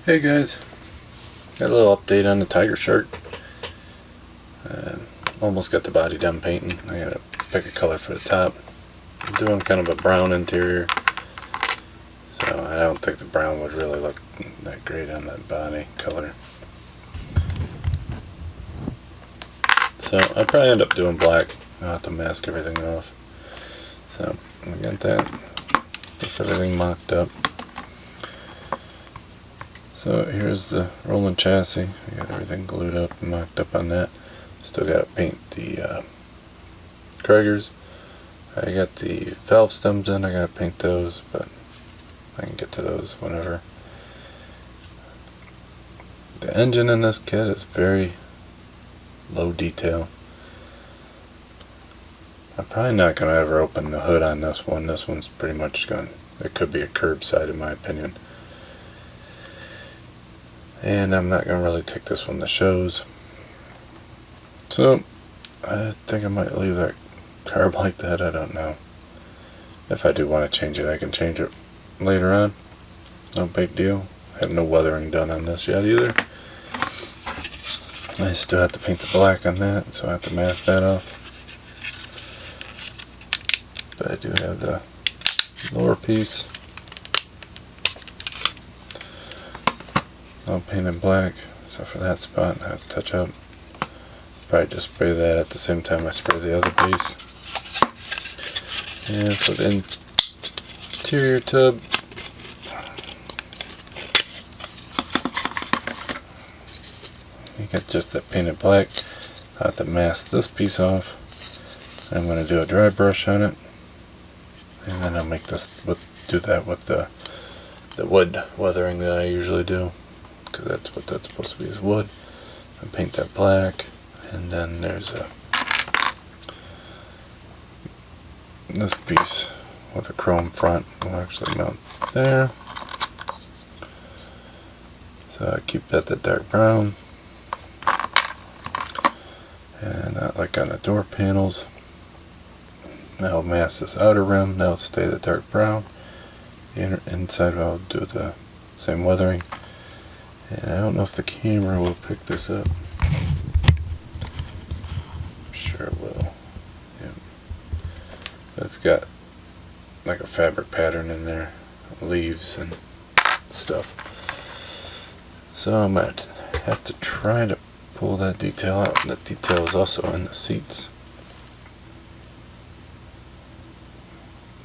Hey guys, got a little update on the Tiger Shark. Almost got the body done painting. I gotta pick a color for the top. I'm doing kind of a brown interior, so I don't think the brown would really look that great on that body color. So I'll probably end up doing black. I'll have to mask everything off. So I got that, just everything mocked up. So here's the rolling chassis. I got everything glued up and mocked up on that. Still got to paint the Kraggers. I got the valve stems in. I got to paint those, but I can get to those whenever. The engine in this kit is very low detail. I'm probably not going to ever open the hood on this one. This one's pretty much gone. It could be a curbside in my opinion. And I'm not going to really take this one to shows. So, I think I might leave that carb like that. I don't know. If I do want to change it, I can change it later on. No big deal. I have no weathering done on this yet either. I still have to paint the black on that, so I have to mask that off. But I do have the lower piece all painted black, so for that spot I have to touch up. Probably just spray that at the same time I spray the other piece. And for the interior tub, you get just that painted black. I have to mask this piece off. I'm going to do a dry brush on it, and then I'll make this do that with the wood weathering that I usually do, because that's what that's supposed to be, is wood. And paint that black, and then there's this piece with a chrome front will actually mount there. So I keep that the dark brown, and not like on the door panels. Now I'll mask this outer rim. That'll stay the dark brown. The inside I'll do the same weathering. And I don't know if the camera will pick this up. Sure it will. Yeah. It's got like a fabric pattern in there, leaves and stuff. So I might have to try to pull that detail out. And that detail is also in the seats.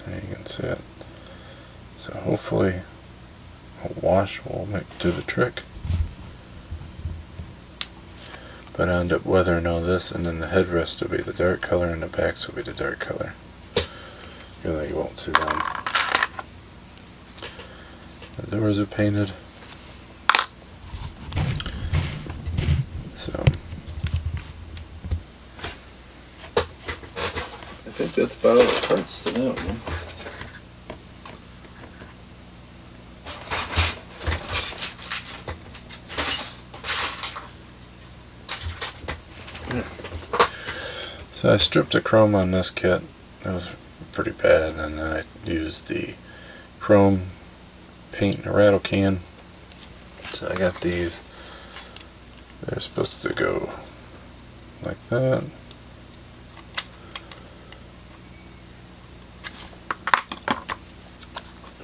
There you can see it. So hopefully a wash will do the trick. But I end up weathering all this, and then the headrest will be the dark color and the backs will be the dark color. Even though you won't see them. The doors are painted. So I think that's about all the parts to that one. So I stripped the chrome on this kit. It was pretty bad, and then I used the chrome paint in a rattle can. So I got these. They're supposed to go like that.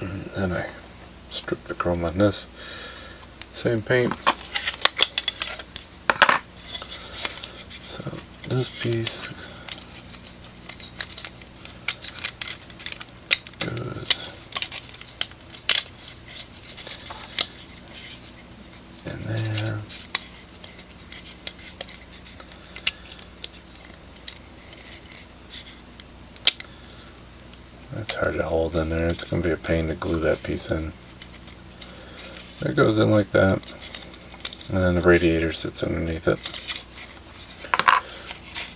And then I stripped the chrome on this. Same paint. So this piece goes in there. That's hard to hold in there. It's going to be a pain to glue that piece in. It goes in like that, and then the radiator sits underneath it.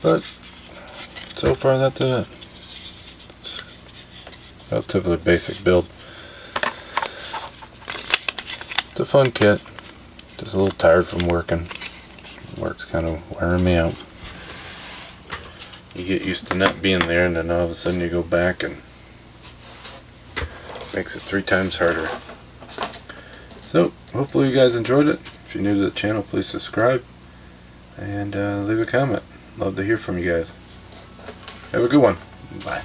But so far that's it. It's relatively basic build. It's a fun kit. Just a little tired from working. Work's kind of wearing me out. You get used to not being there, and then all of a sudden you go back and makes it 3 times harder. So hopefully you guys enjoyed it. If you're new to the channel, please subscribe and leave a comment. Love to hear from you guys. Have a good one. Bye.